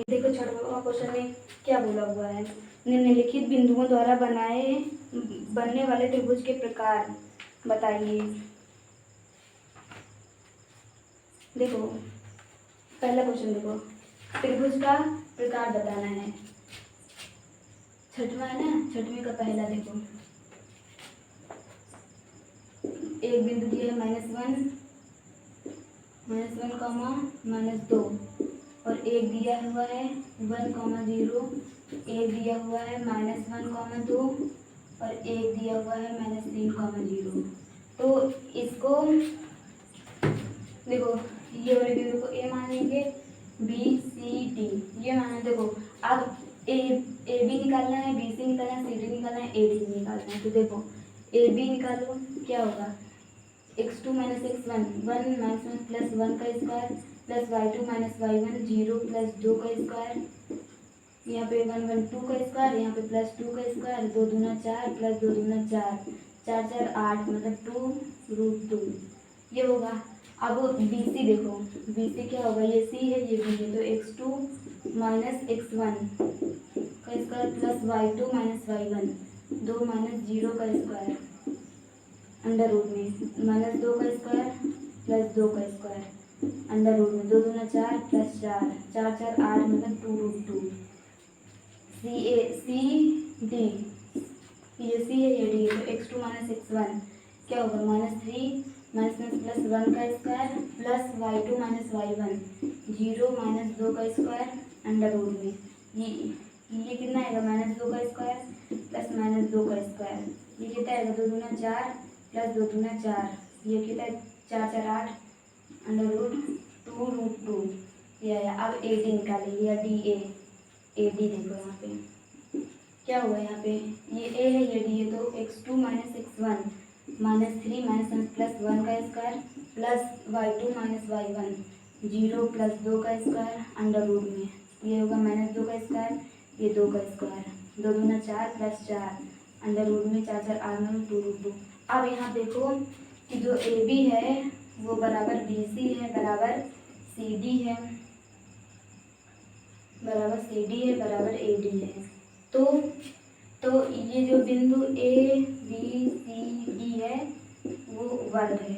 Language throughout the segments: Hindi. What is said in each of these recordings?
देखो छठवां क्वेश्चन में क्या बोला हुआ है, निम्नलिखित बिंदुओं द्वारा बनने वाले त्रिभुज के प्रकार बताइए। देखो पहला क्वेश्चन देखो, त्रिभुज का प्रकार बताना है। छठवां है ना, छठवें का पहला देखो, एक बिंदु दिया है -1 कॉमा -2 और एक दिया हुआ है 1,0, एक दिया हुआ है -1,2 और एक दिया हुआ है -3,0। तो इसको देखो, ये वाले बिंदु को ए मान लेंगे, बी सी डी ये माना। देखो अब ए बी निकालना है, बी सी निकालना है, सी डी निकालना है, ए डी निकालना है। तो देखो ए बी निकालो, क्या होगा, x2 - x1 1 - 1 प्लस 1 का square plus y2 - y1 0 plus 2 का स्क्वायर, यहाँ पे 1 1 2 का स्क्वायर, यहाँ पे प्लस 2 का स्क्वायर, 2 दूना 4 प्लस 2 दूना 4 4 4 8 मतलब 2√2 ये होगा। अब बी सी देखो, बी सी क्या होगा, ये सी है ये बी है, तो x2 - x1 का स्क्वायर प्लस y2 - y1 2 - 0 का स्क्वायर अंडर रूट में -2 का स्क्वायर प्लस 2 का स्क्वायर अंडर रूट में 2 दूना 4 प्लस 4 4 4 8 मतलब 2√2। सी डी, ये सी है ये डी है, तो x2 - x1 क्या होगा, -3 प्लस 1 का स्क्वायर प्लस y2 - y1 0 -2 का स्क्वायर अंडर रूट में ये कितना आएगा, -2 का स्क्वायर प्लस -2 का स्क्वायर, ये कितना आएगा 2 दूना 4 प्लस 2 दूना 4 ये कितना है 4 4 8 अंडर रूट 2√2 ये आया। अब ए डी निकालेंगे, या डी ए डी देखो यहाँ पे क्या हुआ, यहाँ पे ये ए है ये डी है, तो x2 - x1 -3 - 1 प्लस 1 का square plus y2 - y1 0 plus 2 का स्क्वायर अंडर रूट में ये होगा -2 का स्क्वायर, ये 2 का स्क्वायर 2 दूना 4 प्लस 4 अंडर रूट में 4 4 8 में 2√2। अब यहाँ देखो कि जो ए बी है वो बराबर बी सी है बराबर सी डी है बराबर ए डी है। तो ये जो बिंदु ए बी सी डी है वो वर्ग है।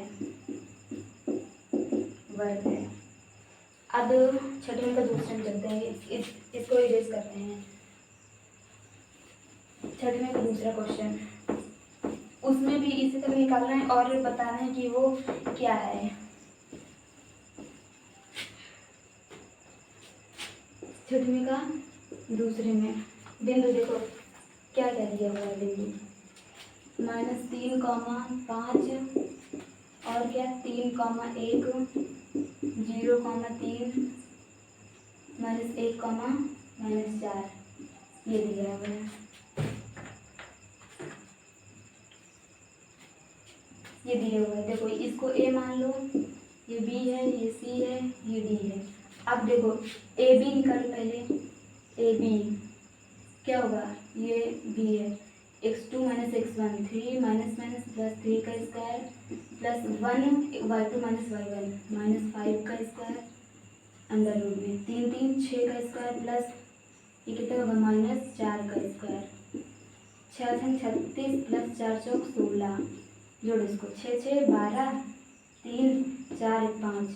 अब छठवें का दूसरे में चलते हैं, इसको इरेज करते हैं। छठवें का दूसरा क्वेश्चन, उसमें भी इसी तरह निकालना है और बताना है कि वो क्या है। छठवें का दूसरे में बिंदु देखो क्या कह दिया हुआ है, बिंदु -3, 5 और क्या 3, 1 0, 3 -1, -4 ये दिया हुआ है। ये दिया हुआ है, देखो इसको ए मान लो, ये बी है ये सी है ये डी है। अब देखो ए बी निकालो पहले, ए बी क्या होगा, ये बी है, x2 - x1 3 प्लस 3 का स्क्वायर प्लस 1 y2 - y1 -5 का स्क्वायर अंडर रूट में 3 3 6 का स्क्वायर प्लस ये कितना होगा -4 का स्क्वायर 6 36 प्लस 4 चौक 16 जोड़ इसको 6 6 12 3 4 1 5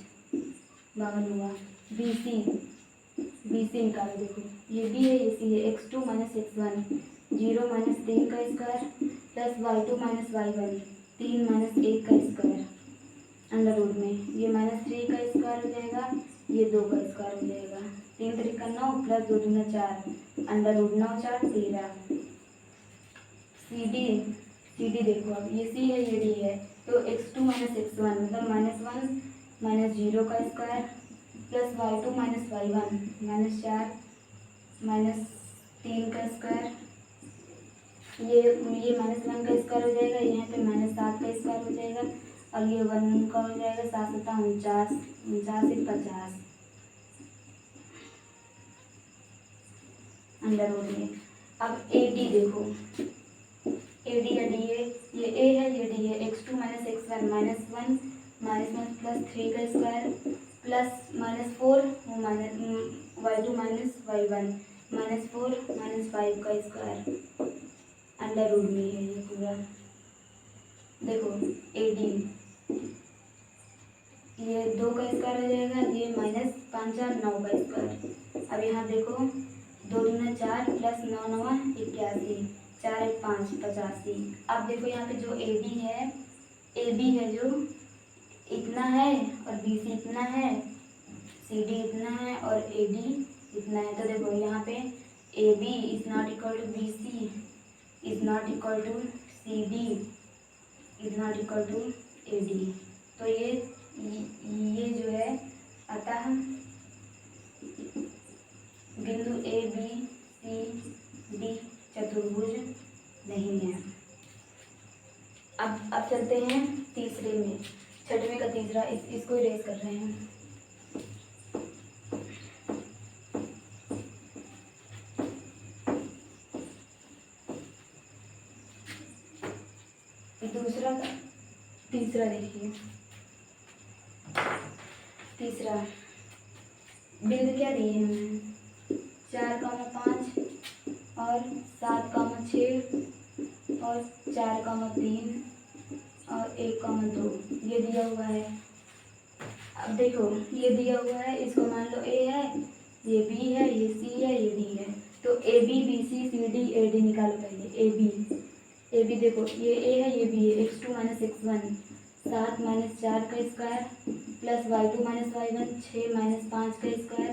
52 हुआ। बी सी निकालो, देखो ये बी है ये सी है, x2 - x1 0 -3 का स्क्वायर प्लस y2 - y1 3 -1 का स्क्वायर अंडर रूट में ये -3 का स्क्वायर हो जाएगा, ये 2 का स्क्वायर हो जाएगा, 3 3 का 9 प्लस 2 दूना 4 अंडर रूट 9 4 13। सी डी देखो, अब ये सी है ये डी है, तो x2 - x1 मतलब -1 -0 का स्क्वायर प्लस y2 - y1 -4 -3 का स्क्वायर, ये -1 का स्क्वायर हो जाएगा, यहाँ पे -7 का स्क्वायर हो जाएगा और ये 1 का हो जाएगा, 7 7 49 49 50 अंडर रूट में। अब ए डी देखो, ए डी या डी है, ये ए है ये डी है, x2 - x1 -1 प्लस 3 का square plus -4 y2 minus y1 -4 -5 का स्क्वायर अंडर रूट में है ये पूरा। देखो AD ये 2 का स्क्वायर हो जाएगा, ये -5 4 9 का स्क्वायर। अब यहाँ देखो 2 दूना 4 प्लस 9 9 81 4 1 5 85। अब देखो यहाँ पे जो AB है जो इतना है और BC इतना है, CD इतना है और AD इतना है। तो देखो यहाँ पे AB is not equal to BC is not equal to CD is not equal to AD। तो ये जो है अतः बिंदु ABCD चतुर्भुज नहीं है। अब चलते हैं तीसरे में, छठवें का तीसरा, इसको इरेज कर रहे हैं। दूसरा का तीसरा देखिए, तीसरा बिंदु क्या दिए हैं 4,5 और 7,6 और 4,3 और 1,2 ये दिया हुआ है। अब देखो ये दिया हुआ है, इसको मान लो A है, ये B है, ये C है, ये D है। तो AB BC CD AD निकालो पहले। AB देखो ये A है, ये B है, x2 - x1 7 - 4 का स्क्वायर प्लस y2 - y1 6 - 5 का स्क्वायर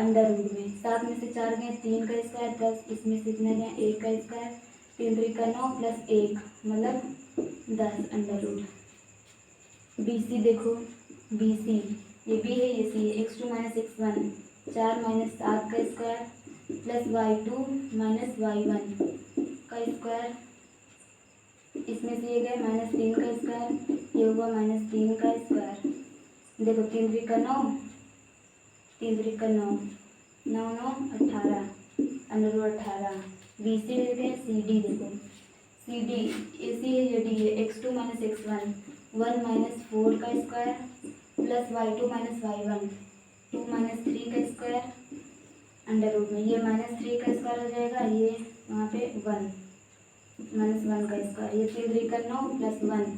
अंडर रूट में 7 में से 4 गए 3 का स्क्वायर प्लस इसमें से कितने गए 1 का स्क्वायर 3 3 का 9 प्लस 1 मतलब 10 अंडर रूट। BC देखो BC ये B है, ये C है, x2 - x1 4 - 7 का स्क्वायर प्लस y2 - y1 का स्क्वायर, इसमें से ये गए -3 का स्क्वायर, ये हुआ -3 का स्क्वायर। देखो 3 3 का 9 3 3 का 9 9 9 18 अंडर रूट 18। BC लेते हैं, CD देखो CD AC है, ये D है, x2 - x1 1 - 4 का स्क्वायर प्लस y2 - y1 2 - 3 का स्क्वायर अंडर रूट में, ये -3 का स्क्वायर हो जाएगा, ये वहाँ पे 1 -1 का स्क्वायर, ये 3 3 का 9 प्लस 1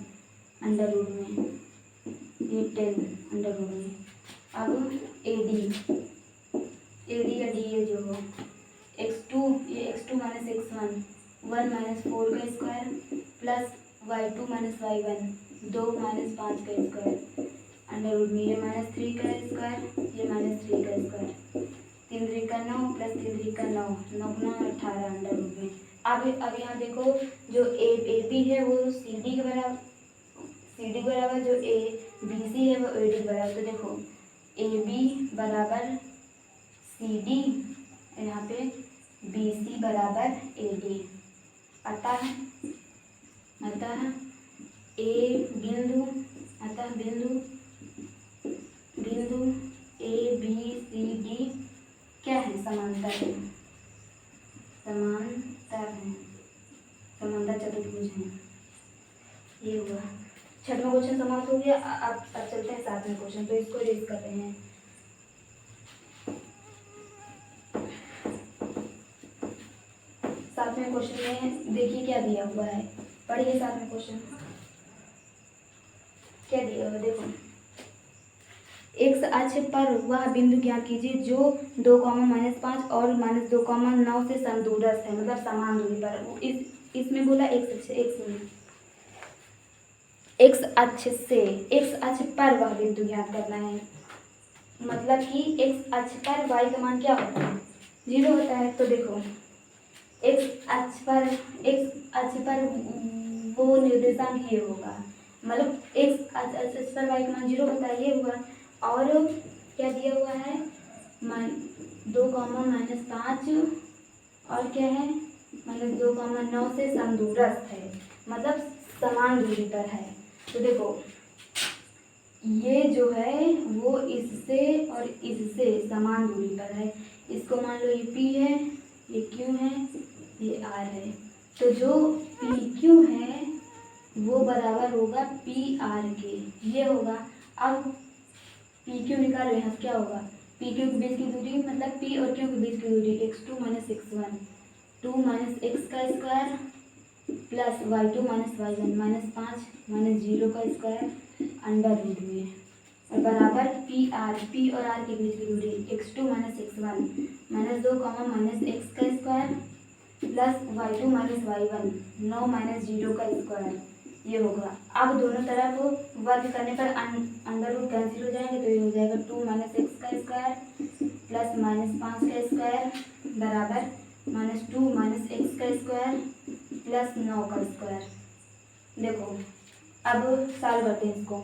अंडर रूट में, ये 10 अंडर रूट में। अब AD या D है जो हो x2 ये x2 - x1 1 - 4 का स्क्वायर प्लस y2 - y1 2 - 5 का स्क्वायर अंडर रूट में, ये -3 का स्क्वायर, ये -3 का स्क्वायर 3 3 का 9 प्लस 3 3 का 9 9 9 18 अंडर रूट में। अब यहाँ देखो जो AB है वो CD के बराबर, CD बराबर जो BC है वो AD के बराबर। तो देखो AB बराबर CD, यहाँ पे BC बराबर AD। अतः बिंदु ABCD क्या है समांतर है, समांतर चतुर्भुज है। ये हुआ छठवां क्वेश्चन समाप्त हो गया। अब चलते हैं सातवें क्वेश्चन, तो इसको रेज कर रहे हैं। सातवें क्वेश्चन में देखिए क्या दिया हुआ है, पढ़िए सातवें क्वेश्चन क्या दिया हुआ। देखो एक्स अक्ष पर वह बिंदु ज्ञात कीजिए जो 2, -5 और -2, 9 से समदूरस्थ है, मतलब समान दूरी पर। इसमें बोला एक्स अक्ष पर वह बिंदु ज्ञात करना है, मतलब कि एक्स अक्ष पर y का मान क्या होता है 0 होता है। तो देखो एक्स अक्ष पर वो निर्देशांक ये होगा, मतलब एक्स अक्ष पर y का मान 0 होता है, ये हुआ। और क्या दिया हुआ है 2, -5 और क्या है -2, 9 से समदूरस्थ है, मतलब समान दूरी पर है। तो देखो ये जो है वो इससे और इससे समान दूरी पर है। इसको मान लो ये P है, ये Q है, ये R है। तो जो PQ है वो बराबर होगा PR के, ये होगा। अब PQ निकालो, यहाँ क्या होगा पी क्यू के बीच की दूरी मतलब पी और क्यू के बीच की दूरी x2 minus x1, 2 minus X का square plus y2 minus y1 minus 5 minus 0 का स्क्वायर अंडर रूट में और बराबर पी और आर के बीच की दूरी x2 minus x1 minus 2 minus X का square plus y2 minus y1 9 minus 0 का स्क्वायर ये होगा। अब दोनों तरफ वर्ग करने पर अंडर रूट कैंसिल हो जाएंगे तो ये हो जाएगा 2 माइनस एक्स का स्क्वायर प्लस माइनस 5 का स्क्वायर बराबर माइनस 2 माइनस एक्स का स्क्वायर प्लस 9 का स्क्वायर। देखो अब सॉल्व करते हैं इसको।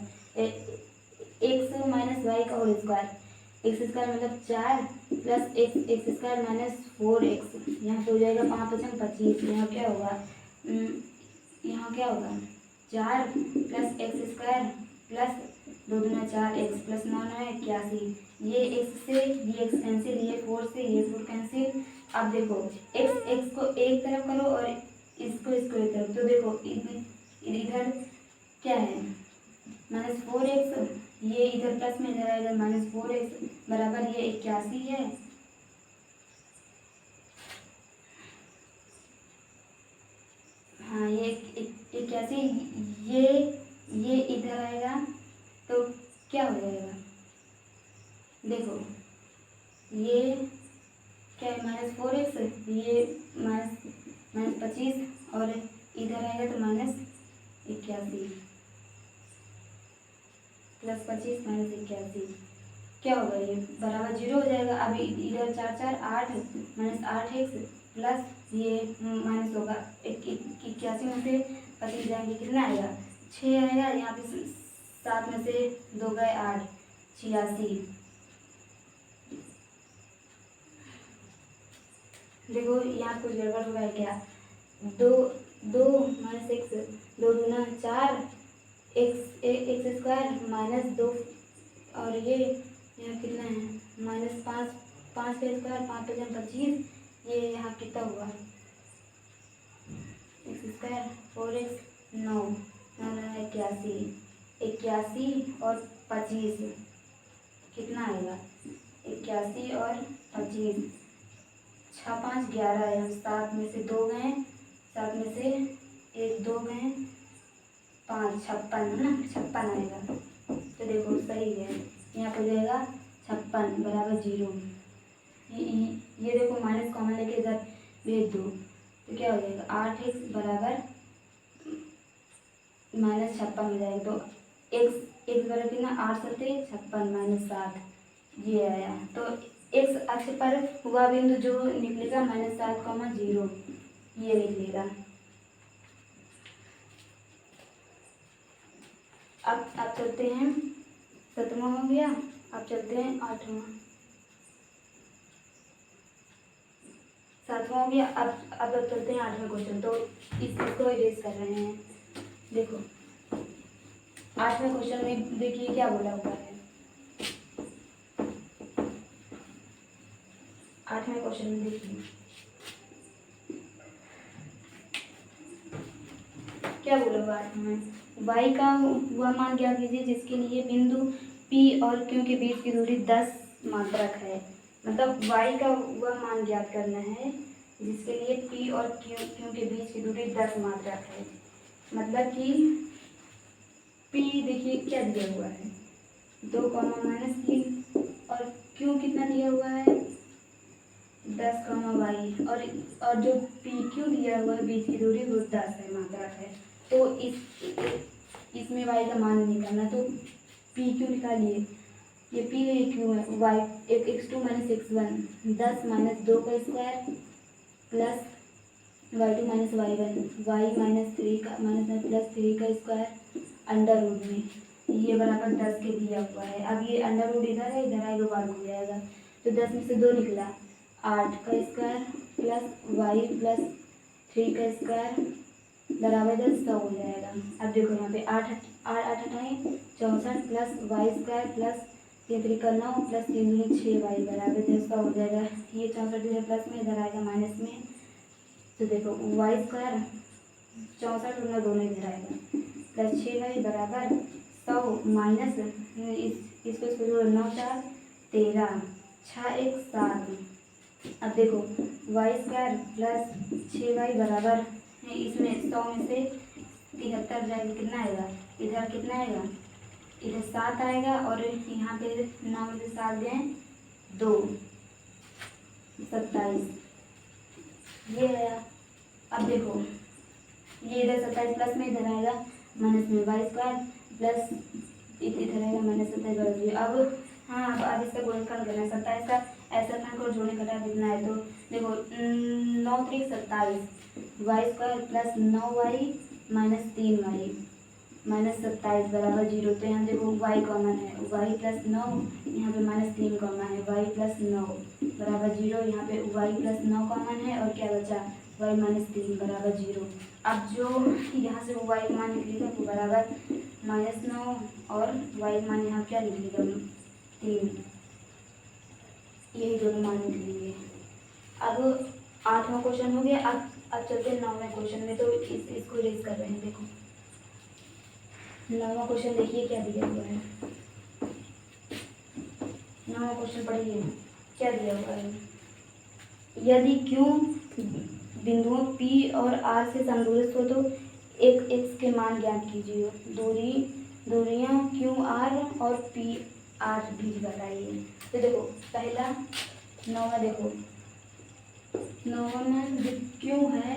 एक्स माइनस वाई का होल स्क्वायर, एक्स स्क्वायर मतलब 4 plus x square minus 4x, यहाँ पे हो जाएगा 5 × 25। यहाँ क्या होगा, यहाँ क्या होगा 4 प्लस एक्स स्क्वायर प्लस 2 दूना 4x प्लस 9 है 81। ये x से ये x कैंसिल, ये 4 से ये 4 कैंसिल। अब देखो x को एक तरफ करो और इसको एक तरफ, तो देखो इधर क्या है -4x, ये इधर प्लस में इधर आएगा -4x बराबर ये 81 है। हाँ ये 81, ये इधर आएगा तो क्या हो जाएगा, देखो ये क्या है -4x, ये -25 और इधर आएगा तो -81 प्लस 25 -81 क्या होगा, ये बराबर 0 हो जाएगा। अब इधर 4 4 8 -8x प्लस ये माइनस होगा 81 में से 25 जाएंगे कितना आएगा 6 आएगा। यहाँ पे 7 में से 2 गए 8, 86। देखो यहाँ कुछ गड़बड़ हो रहा है क्या, 2 माइनस एक्स 2 दूना 4 एक्स स्क्वायर माइनस 2 और ये यहाँ कितना है -5 5 का स्क्वायर 5 × 25, ये यहाँ कितना हुआ एक्स स्क्वायर 4x 9 81 और 25 कितना आएगा 81 और 25, 6 5 11 है, 7 में से 2 गए, 7 में से 1 2 गए 5 56 है ना, 56 आएगा। तो देखो सही है, यहाँ पर जाएगा 56 बराबर 0। ये देखो माइनस कॉमन लेके इधर भेज दो तो क्या हो जाएगा 8x बराबर -56 हो जाएगा। तो x बराबर कितना 8 × 56 -7 ये आया। तो x अक्ष पर हुआ बिंदु जो निकलेगा -7, 0 ये निकलेगा। अब चलते हैं 7वां हो गया, अब चलते हैं 8वां 7वां हो गया। अब चलते हैं 8वें क्वेश्चन। तो इसको इरेज कर रहे हैं। देखो 8वें क्वेश्चन में देखिए क्या बोला हुआ है। 8वें क्वेश्चन में देखिए क्या बोला हुआ है, y का वह मान ज्ञात कीजिए जिसके लिए बिंदु P और Q के बीच की दूरी 10 मात्रक है। मतलब y का वह मान ज्ञात करना है जिसके लिए P और Q के बीच की दूरी 10 मात्रक है। मतलब कि P देखिए क्या दिया हुआ है 2, -3 और Q कितना दिया हुआ है 10, y और जो PQ दिया हुआ है बीच की दूरी वो 10 है मात्रक है। तो इसमें y का मान निकालना, तो PQ निकालिए, ये P है ये Q है, y x2 माइनस x1 10 - 2 का square plus y2 minus y1 y -3 का प्लस 3 का स्क्वायर अंडर रूट में ये बराबर 10 के दिया हुआ है। अब ये अंडर रूट इधर है, इधर आएगा वर्ग हो जाएगा। तो 10 में से 2 निकला 8 का स्क्वायर प्लस y प्लस 3 का स्क्वायर बराबर 100 हो जाएगा। अब देखो यहाँ पे 8 8 64 प्लस वाई स्क्वायर प्लस 3 3 का 9 प्लस 3 दूनी 6y बराबर 100 हो जाएगा। ये 64 इधर प्लस में इधर आएगा माइनस में। तो देखो वाई स्क्वायर 64 गुना दोनों इधर आएगा प्लस 6y बराबर 100 माइनस इसको जोड़ो 9 4 13 6 एक 7। अब देखो वाई स्क्वायर प्लस 6y बराबर है, इसमें 100 में से 73 जाएगा, कितना आएगा, इधर कितना आएगा, इधर 7 आएगा, और यहाँ पे 9 में से 7 गए 2, 27 ये आया। अब देखो ये इधर 27 प्लस में इधर आएगा माइनस में वाई स्क्वायर प्लस इधर आएगा माइनस 27। अब हाँ अब इसका गुणनखंड करना है, 27 का ऐसा खंड को जोड़ने घटा कितना है, तो देखो 9 3 27 Y square plus 9y minus 3y minus 27 बराबर 0। तो यहाँ देखो y कॉमन है, y प्लस 9, यहाँ पे माइनस 3 कॉमन है, y प्लस 9 बराबर 0। यहाँ पे y प्लस 9 कॉमन है, और क्या बचा, y माइनस 3 बराबर 0। अब जो यहाँ से y का मान निकलेगा वो बराबर -9, और y मान यहाँ क्या निकलेगा 3, यही दोनों मान निकलेंगे। अब 8वां क्वेश्चन हो गया। अब चलते हैं 9वें क्वेश्चन में, तो इसको इरेज कर रहे हैं। देखो 9वां क्वेश्चन देखिए क्या दिया हुआ है। 9वां क्वेश्चन पढ़िए क्या दिया हुआ है। यदि Q बिंदुओं P और R से समदूरस्थ हो तो एक x के मान ज्ञात कीजिए। दूरियां QR और PR भी बताइए। तो देखो पहला 9वां, देखो 9वां में जो Q है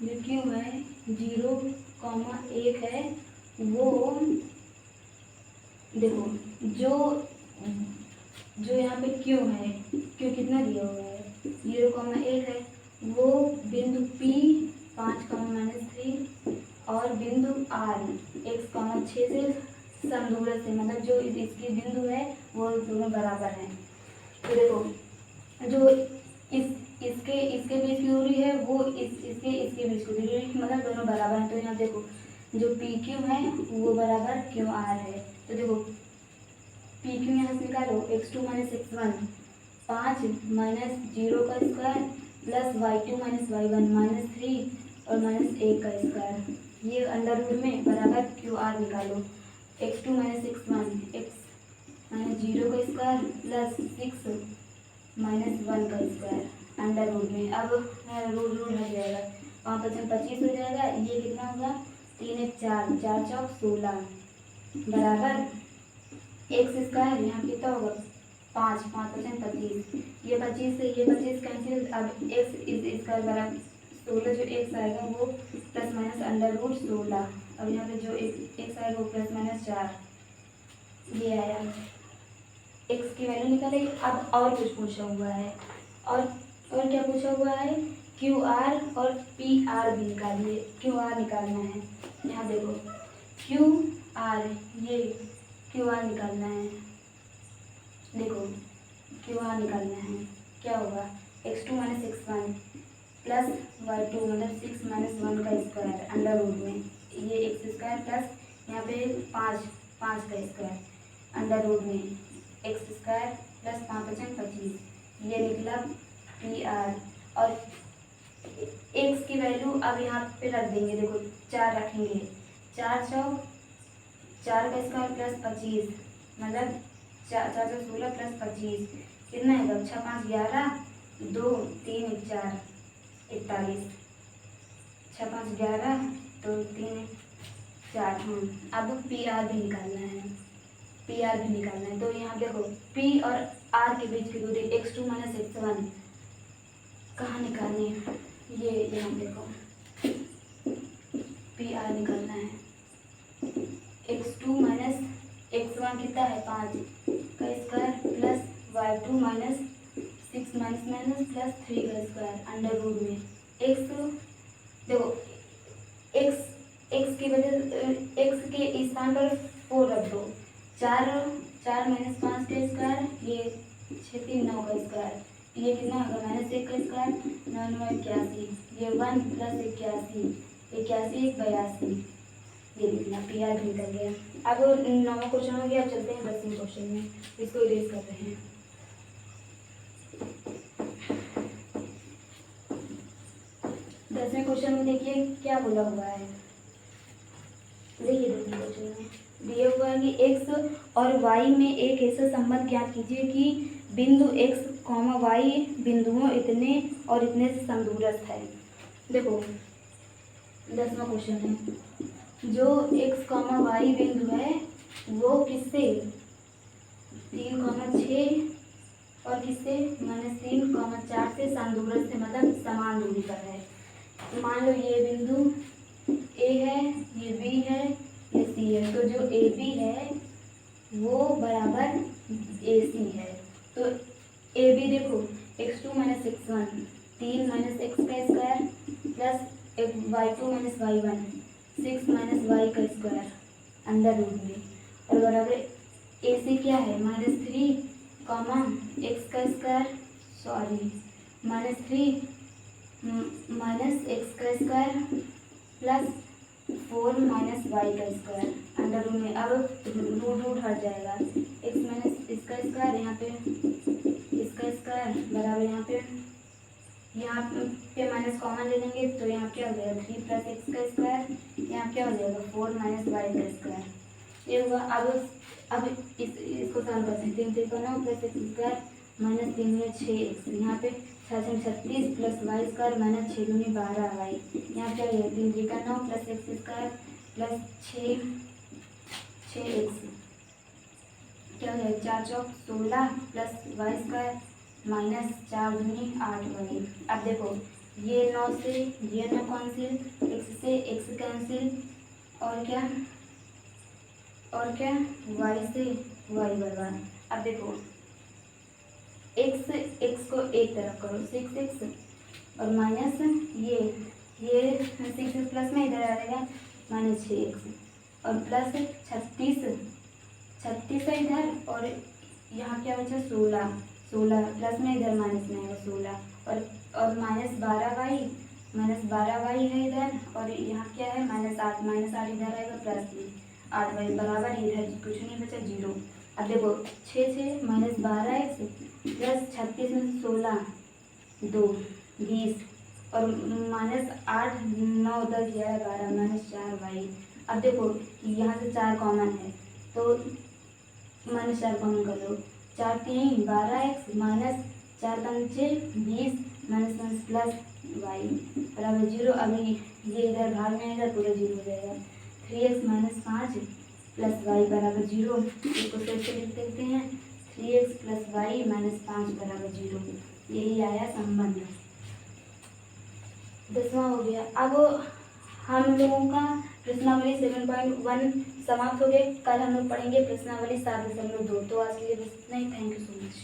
0, 1 है, वो देखो जो यहाँ पे Q है, Q कितना दिया हुआ है 0, 1 है, वो बिंदु P 5, -3 और बिंदु R x, 6 से समदूरस्थ है, मतलब जो इसकी बिंदु है वो दोनों बराबर हैं। तो देखो जो इसके बीच की दूरी है वो इसके बीच की दूरी, मतलब दोनों बराबर हैं। तो यहाँ देखो जो PQ है वो बराबर QR है। तो देखो PQ यहाँ से निकालो, x2 - x1 5 -0 का स्क्वायर प्लस y2 - y1 -3 और -1 का स्क्वायर, ये अंडर रूट में बराबर QR निकालो। x2 - x1 x -0 का स्क्वायर प्लस 6 -1 का स्क्वायर अंडर रूट में। अब रूट हट जाएगा, 5 × 25 हो जाएगा, ये कितना होगा 3 × 4 4 चौक 16 बराबर x स्क्वायर यहाँ कितना होगा 5 5 × 25, ये 25 से ये 25 कैंसिल। अब x स्क्वायर बराबर 16, जो x आएगा वो प्लस माइनस अंडर रूट 16। अब यहाँ पे जो x आएगा वो प्लस माइनस 4, ये आया। x की वैल्यू निकालेंगे। अब और कुछ पूछा हुआ है, और क्या पूछा हुआ है, QR और PR भी निकालिए। QR निकालना है, यहाँ देखो QR, ये QR निकालना है, देखो QR निकालना है, क्या होगा x2 - x1 प्लस y2 मतलब 6 - 1 का स्क्वायर अंडर रूट में, ये x स्क्वायर प्लस यहाँ पे 5 का स्क्वायर अंडर रूट में x स्क्वायर प्लस 5 × 25, ये निकला PR। और x की वैल्यू अब यहाँ पे रख देंगे, देखो 4 रखेंगे, 4 चौक 4 का स्क्वायर प्लस 25 मतलब 4 4 16 प्लस 25 कितना है, 6 5 11 2 3 1 4 41, 6 5 11 2 3 4। अब PR भी निकालना है, PR भी निकालना है। तो यहाँ देखो P और R के बीच की दूरी x2 - x1 कहाँ निकालनी है, ये यहाँ देखो PR निकालना है, x2 - x1 कितना है 5 का स्क्वायर प्लस y2 - 6 प्लस 3 का स्क्वायर अंडर रूट में x, देखो x की वजह x के स्थान पर 4 रख दो, 4 - 5 का स्क्वायर, ये 6 3 9 का स्क्वायर, ये कितना होगा -1 का स्क्वायर 9 9 81, ये 1 प्लस 81 81 82, ये निकला PR भी निकल गया। अब 9वां क्वेश्चन हो गया। चलते हैं 10वें क्वेश्चन में, इसको इरेज कर रहे हैं। 10वें क्वेश्चन में देखिए क्या बोला हुआ है, देखिए 10वें क्वेश्चन में दिया हुआ है कि x और y में एक ऐसा संबंध ज्ञात कीजिए कि बिंदु x, y बिंदुओं इतने और इतने से समदूरस्थ है। देखो 10वां क्वेश्चन है, जो x, y बिंदु है वो किससे 3, 6 और किससे -3, 4 से समदूरस्थ है, मतलब समान दूरी पर है। तो मान लो ये बिंदु A है, ये B है, ये C है, तो जो AB है वो बराबर AC है। तो AB देखो x2 - x1 3 - x का square plus y2 - y1 6 - y का स्क्वायर अंडर रूट में, और बराबर AC क्या है -3, x का स्क्वायर -3 x का स्क्वायर प्लस 4 - y का स्क्वायर अंडर रूट में। अब रूट हट जाएगा, x माइनस इसका स्क्वायर, यहाँ पे इसका स्क्वायर बराबर यहाँ पे माइनस कॉमन ले लेंगे तो यहाँ क्या हो जाएगा 3 + x का स्क्वायर, यहाँ क्या हो जाएगा 4 - y का स्क्वायर। ये होगा। अब इसको सॉल्व कर सकते हैं। 3 × 9 + x स्क्वायर -3 × 6x, यहाँ पे 6 × 36 + y स्क्वायर -6 × 12y, यहाँ क्या है 3 × 9 + x स्क्वायर प्लस 6x, क्या हो जाएगा 4 × 16 + y स्क्वायर -4 × 8y। अब देखो ये 9 से ये 9 कैंसिल, x से x कैंसिल, और क्या y से y बराबर। अब देखो x को एक तरफ करो 6x और माइनस ये 6x प्लस में इधर आ जाएगा -6x और प्लस 36 है इधर, और यहाँ क्या बचा 16 प्लस में इधर माइनस में आएगा 16 और -12y है इधर, और यहाँ क्या है -8 इधर आएगा प्लस 8y बराबर इधर कुछ नहीं बचा 0। अब देखो 6 -12x प्लस 36 में 16 2 20 और -8 9 10 11 12 -4y। अब देखो यहाँ से 4 कॉमन है तो -4 कॉमन कर लो, 4 3 12x -4 5 20 प्लस y बराबर 0। अभी ये इधर भाग में आएगा पूरा 0 हो जाएगा। 3x - 5 प्लस y बराबर 0। इसको फिर से लिख देते हैं 3x + y - 5 बराबर 0। यही आया संबंध। 10वां हो गया। अब हम लोगों का प्रश्नावली 7.1 समाप्त हो गए। कल हम लोग पढ़ेंगे प्रश्नावली 7.2। तो आज के लिए बस इतना ही। Thank you so much.